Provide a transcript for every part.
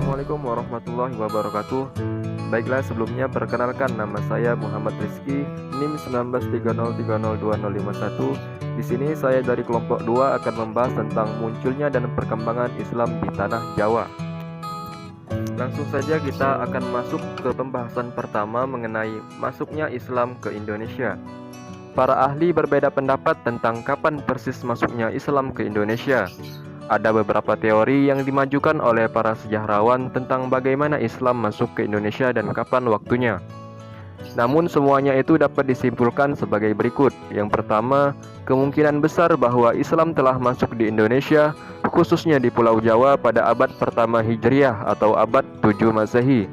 Assalamualaikum warahmatullahi wabarakatuh. Baiklah, sebelumnya perkenalkan, nama saya Muhammad Rizky, NIM 1930302051. Di sini saya dari kelompok 2 akan membahas tentang munculnya dan perkembangan Islam di tanah Jawa. Langsung saja kita akan masuk ke pembahasan pertama mengenai masuknya Islam ke Indonesia. Para ahli berbeda pendapat tentang kapan persis masuknya Islam ke Indonesia. Ada beberapa teori yang dimajukan oleh para sejarawan tentang bagaimana Islam masuk ke Indonesia dan kapan waktunya. Namun semuanya itu dapat disimpulkan sebagai berikut. Yang pertama, kemungkinan besar bahwa Islam telah masuk di Indonesia, khususnya di Pulau Jawa pada abad pertama Hijriah atau abad 7 Masehi.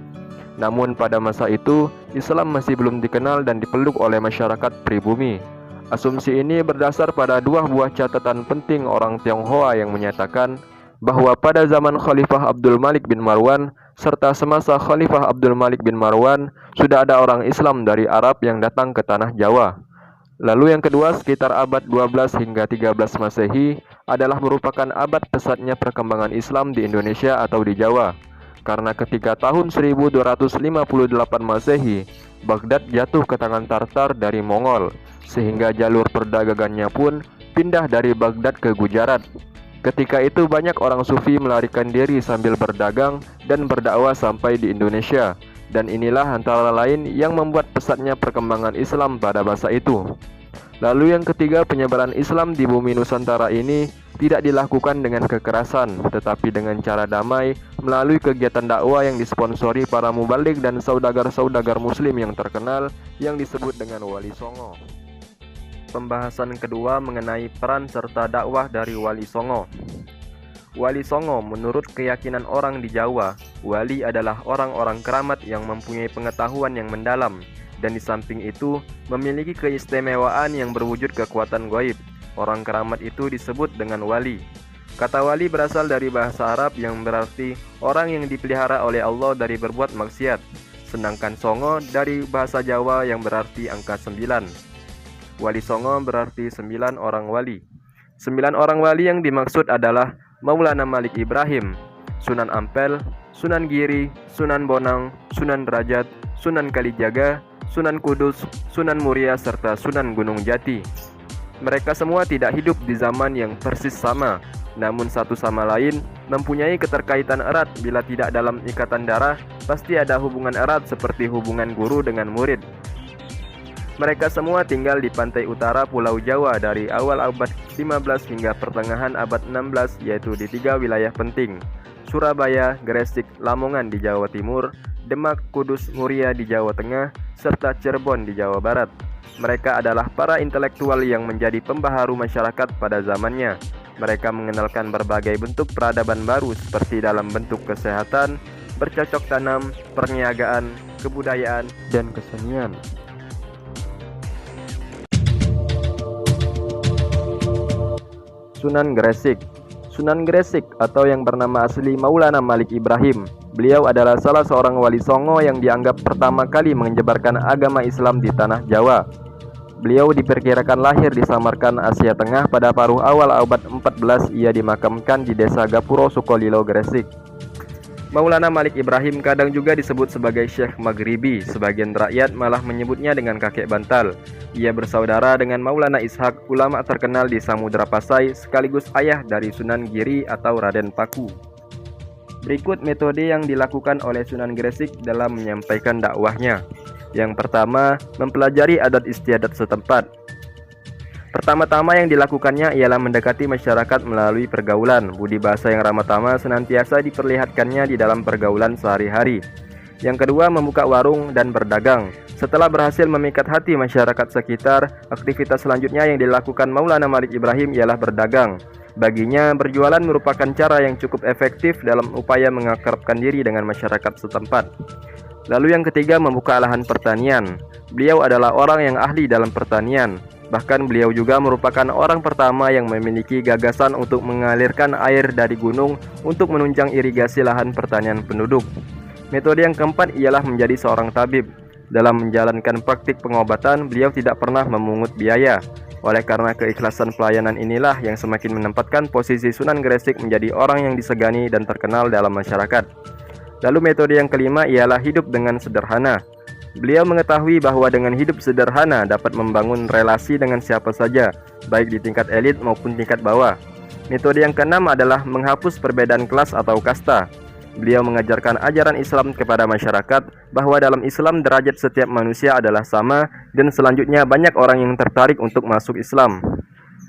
Namun pada masa itu, Islam masih belum dikenal dan dipeluk oleh masyarakat pribumi. Asumsi ini berdasar pada dua buah catatan penting orang Tionghoa yang menyatakan bahwa pada zaman Khalifah Abdul Malik bin Marwan serta semasa Khalifah Abdul Malik bin Marwan sudah ada orang Islam dari Arab yang datang ke tanah Jawa. Lalu yang kedua, sekitar abad 12 hingga 13 Masehi adalah merupakan abad pesatnya perkembangan Islam di Indonesia atau di Jawa. Karena ketika tahun 1258 Masehi, Baghdad jatuh ke tangan Tartar dari Mongol, sehingga jalur perdagangannya pun pindah dari Baghdad ke Gujarat. Ketika itu banyak orang sufi melarikan diri sambil berdagang dan berdakwah sampai di Indonesia. Dan inilah antara lain yang membuat pesatnya perkembangan Islam pada masa itu. Lalu yang ketiga, penyebaran Islam di bumi Nusantara ini tidak dilakukan dengan kekerasan, tetapi dengan cara damai melalui kegiatan dakwah yang disponsori para mubalik dan saudagar-saudagar muslim yang terkenal yang disebut dengan Wali Songo. Pembahasan kedua mengenai peran serta dakwah dari Wali Songo. Wali Songo menurut keyakinan orang di Jawa, wali adalah orang-orang keramat yang mempunyai pengetahuan yang mendalam dan di samping itu memiliki keistimewaan yang berwujud kekuatan gaib. Orang keramat itu disebut dengan wali. Kata wali berasal dari bahasa Arab yang berarti orang yang dipelihara oleh Allah dari berbuat maksiat. Sedangkan Songo dari bahasa Jawa yang berarti angka 9. Wali Songo berarti 9 orang wali. 9 orang wali yang dimaksud adalah Maulana Malik Ibrahim, Sunan Ampel, Sunan Giri, Sunan Bonang, Sunan Derajat, Sunan Kalijaga, Sunan Kudus, Sunan Muria, serta Sunan Gunung Jati. Mereka semua tidak hidup di zaman yang persis sama, namun satu sama lain mempunyai keterkaitan erat. Bila tidak dalam ikatan darah, pasti ada hubungan erat seperti hubungan guru dengan murid. Mereka semua tinggal di pantai utara Pulau Jawa dari awal abad 15 hingga pertengahan abad 16, yaitu di 3 wilayah penting: Surabaya, Gresik, Lamongan di Jawa Timur, Demak, Kudus, Muria di Jawa Tengah, serta Cirebon di Jawa Barat. Mereka adalah para intelektual yang menjadi pembaharu masyarakat pada zamannya. Mereka mengenalkan berbagai bentuk peradaban baru seperti dalam bentuk kesehatan, bercocok tanam, perniagaan, kebudayaan, dan kesenian. Sunan Gresik. Sunan Gresik atau yang bernama asli Maulana Malik Ibrahim. Beliau adalah salah seorang wali Songo yang dianggap pertama kali menyebarkan agama Islam di tanah Jawa. Beliau diperkirakan lahir di Samarkand, Asia Tengah pada paruh awal abad 14. Ia dimakamkan di desa Gapuro, Sukolilo, Gresik. Maulana Malik Ibrahim kadang juga disebut sebagai Syekh Maghribi. Sebagian rakyat malah menyebutnya dengan kakek bantal. Ia bersaudara dengan Maulana Ishak, ulama terkenal di Samudra Pasai, sekaligus ayah dari Sunan Giri atau Raden Paku. Berikut metode yang dilakukan oleh Sunan Gresik dalam menyampaikan dakwahnya. Yang pertama, mempelajari adat istiadat setempat. Pertama-tama yang dilakukannya ialah mendekati masyarakat melalui pergaulan. Budi bahasa yang ramah tamah senantiasa diperlihatkannya di dalam pergaulan sehari-hari. Yang kedua, membuka warung dan berdagang. Setelah berhasil memikat hati masyarakat sekitar, aktivitas selanjutnya yang dilakukan Maulana Malik Ibrahim ialah berdagang. Baginya, berjualan merupakan cara yang cukup efektif dalam upaya mengakrabkan diri dengan masyarakat setempat. Lalu yang ketiga, membuka lahan pertanian. Beliau adalah orang yang ahli dalam pertanian. Bahkan beliau juga merupakan orang pertama yang memiliki gagasan untuk mengalirkan air dari gunung untuk menunjang irigasi lahan pertanian penduduk. Metode yang keempat ialah menjadi seorang tabib. Dalam menjalankan praktik pengobatan, beliau tidak pernah memungut biaya. Oleh karena keikhlasan pelayanan inilah yang semakin menempatkan posisi Sunan Gresik menjadi orang yang disegani dan terkenal dalam masyarakat. Lalu metode yang kelima ialah hidup dengan sederhana. Beliau mengetahui bahwa dengan hidup sederhana dapat membangun relasi dengan siapa saja, baik di tingkat elit maupun tingkat bawah. Metode yang keenam adalah menghapus perbedaan kelas atau kasta. Beliau mengajarkan ajaran Islam kepada masyarakat bahwa dalam Islam derajat setiap manusia adalah sama dan selanjutnya banyak orang yang tertarik untuk masuk Islam.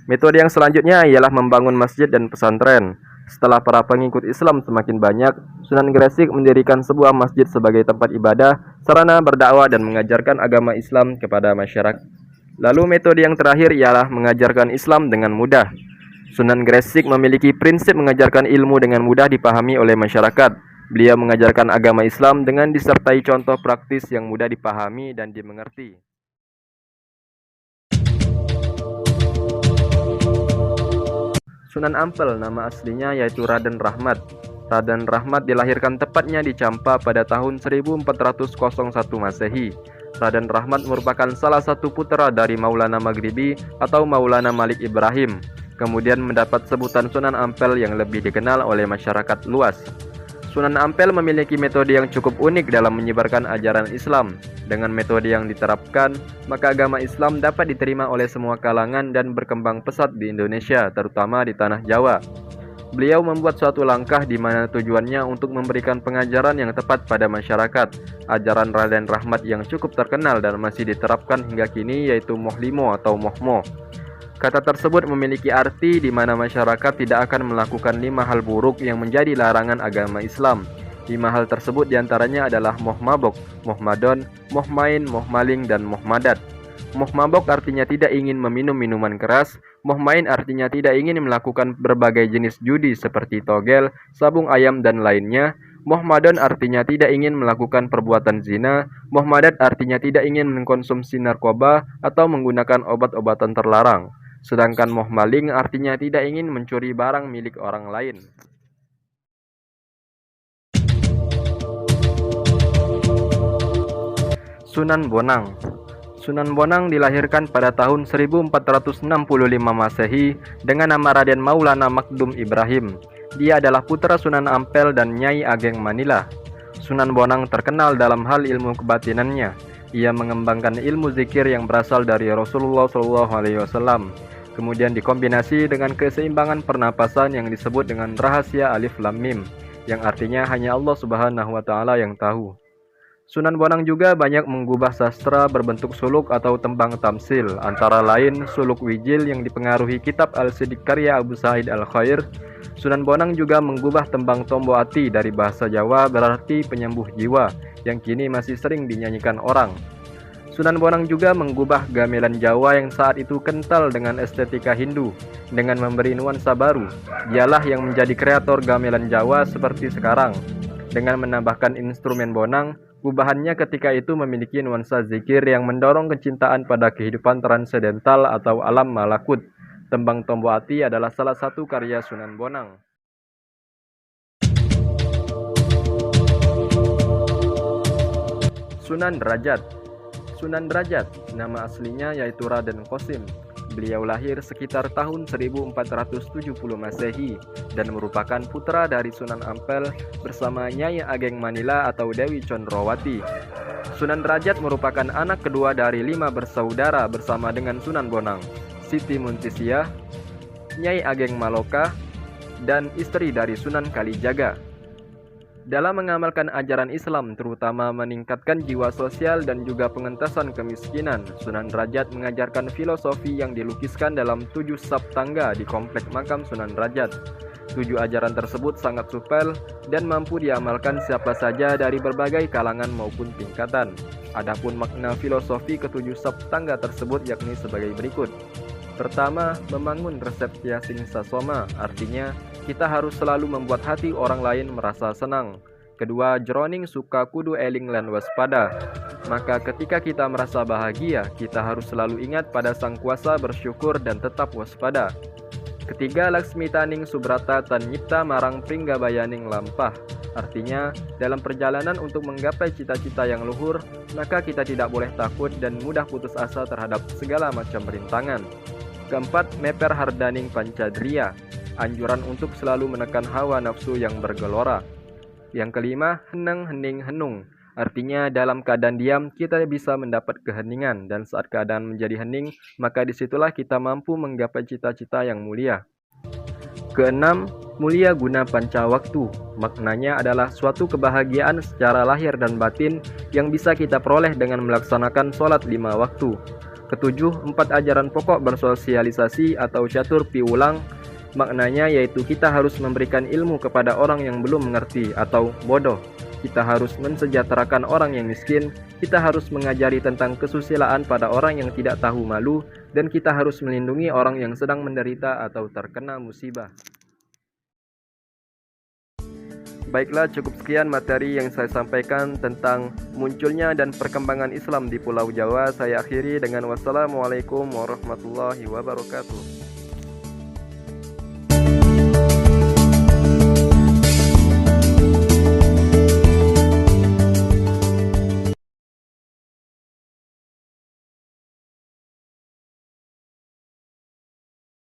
Metode yang selanjutnya ialah membangun masjid dan pesantren. Setelah para pengikut Islam semakin banyak, Sunan Gresik mendirikan sebuah masjid sebagai tempat ibadah, sarana berdakwah dan mengajarkan agama Islam kepada masyarakat. Lalu metode yang terakhir ialah mengajarkan Islam dengan mudah. Sunan Gresik memiliki prinsip mengajarkan ilmu dengan mudah dipahami oleh masyarakat. Beliau mengajarkan agama Islam dengan disertai contoh praktis yang mudah dipahami dan dimengerti. Sunan Ampel nama aslinya yaitu Raden Rahmat. Raden Rahmat dilahirkan tepatnya di Campa pada tahun 1401 Masehi. Raden Rahmat merupakan salah satu putra dari Maulana Maghribi atau Maulana Malik Ibrahim. Kemudian mendapat sebutan Sunan Ampel yang lebih dikenal oleh masyarakat luas. Sunan Ampel memiliki metode yang cukup unik dalam menyebarkan ajaran Islam. Dengan metode yang diterapkan, maka agama Islam dapat diterima oleh semua kalangan dan berkembang pesat di Indonesia, terutama di tanah Jawa. Beliau membuat suatu langkah di mana tujuannya untuk memberikan pengajaran yang tepat pada masyarakat. Ajaran Raden Rahmat yang cukup terkenal dan masih diterapkan hingga kini yaitu Mohlimo atau Mohmo. Kata tersebut memiliki arti di mana masyarakat tidak akan melakukan 5 hal buruk yang menjadi larangan agama Islam. 5 hal tersebut diantaranya adalah moh mabok, moh madon, moh main, moh maling, dan moh madat. Moh mabok artinya tidak ingin meminum minuman keras, moh main artinya tidak ingin melakukan berbagai jenis judi seperti togel, sabung ayam, dan lainnya. Moh madon artinya tidak ingin melakukan perbuatan zina, moh madat artinya tidak ingin mengkonsumsi narkoba atau menggunakan obat-obatan terlarang. Sedangkan moh maling artinya tidak ingin mencuri barang milik orang lain. Sunan Bonang. Sunan Bonang dilahirkan pada tahun 1465 Masehi dengan nama Raden Maulana Makdum Ibrahim. Dia adalah putra Sunan Ampel dan Nyai Ageng Manila. Sunan Bonang terkenal dalam hal ilmu kebatinannya. Ia mengembangkan ilmu zikir yang berasal dari Rasulullah SAW. Kemudian dikombinasi dengan keseimbangan pernapasan yang disebut dengan rahasia Alif Lam Mim, yang artinya hanya Allah Subhanahu wa Ta'ala yang tahu. Sunan Bonang juga banyak mengubah sastra berbentuk suluk atau tembang tamsil, antara lain suluk Wijil yang dipengaruhi kitab Al-Siddiq karya Abu Sa'id Al-Khair. Sunan Bonang juga mengubah tembang Tombo Ati dari bahasa Jawa berarti penyembuh jiwa, yang kini masih sering dinyanyikan orang. Sunan Bonang juga mengubah gamelan Jawa yang saat itu kental dengan estetika Hindu dengan memberi nuansa baru. Dialah yang menjadi kreator gamelan Jawa seperti sekarang. Dengan menambahkan instrumen bonang, gubahannya ketika itu memiliki nuansa zikir yang mendorong kecintaan pada kehidupan transendental atau alam malakut. Tembang Tombo Ati adalah salah satu karya Sunan Bonang. Sunan Derajat. Sunan Derajat, nama aslinya yaitu Raden Qasim. Beliau lahir sekitar tahun 1470 Masehi dan merupakan putra dari Sunan Ampel bersama Nyai Ageng Manila atau Dewi Condrowati. Sunan Derajat merupakan anak kedua dari 5 bersaudara bersama dengan Sunan Bonang, Siti Muntisiah, Nyai Ageng Maloka, dan istri dari Sunan Kalijaga. Dalam mengamalkan ajaran Islam, terutama meningkatkan jiwa sosial dan juga pengentasan kemiskinan, Sunan Derajat mengajarkan filosofi yang dilukiskan dalam 7 sabtangga di komplek makam Sunan Derajat. 7 ajaran tersebut sangat supel dan mampu diamalkan siapa saja dari berbagai kalangan maupun tingkatan. Adapun makna filosofi ke-7 sabtangga tersebut yakni sebagai berikut. Pertama, membangun reseptia singsa soma, artinya kita harus selalu membuat hati orang lain merasa senang. Kedua, jroning suka kudu eling lan waspada. Maka ketika kita merasa bahagia, kita harus selalu ingat pada Sang Kuasa, bersyukur dan tetap waspada. Ketiga, laksmi taning subrata tan nyipta marang pringgabayaning lampah. Artinya, dalam perjalanan untuk menggapai cita-cita yang luhur, maka kita tidak boleh takut dan mudah putus asa terhadap segala macam rintangan. Keempat, meper hardaning pancadria, anjuran untuk selalu menekan hawa nafsu yang bergelora. Yang kelima, heneng hening henung. Artinya dalam keadaan diam kita bisa mendapat keheningan, dan saat keadaan menjadi hening, maka disitulah kita mampu menggapai cita-cita yang mulia. Keenam, mulia guna panca waktu. Maknanya adalah suatu kebahagiaan secara lahir dan batin yang bisa kita peroleh dengan melaksanakan sholat 5 waktu. Ketujuh, 4 ajaran pokok bersosialisasi atau catur piulang. Maknanya yaitu kita harus memberikan ilmu kepada orang yang belum mengerti atau bodoh. Kita harus mensejahterakan orang yang miskin. Kita harus mengajari tentang kesusilaan pada orang yang tidak tahu malu. Dan kita harus melindungi orang yang sedang menderita atau terkena musibah. Baiklah, cukup sekian materi yang saya sampaikan tentang munculnya dan perkembangan Islam di Pulau Jawa. Saya akhiri dengan wassalamualaikum warahmatullahi wabarakatuh.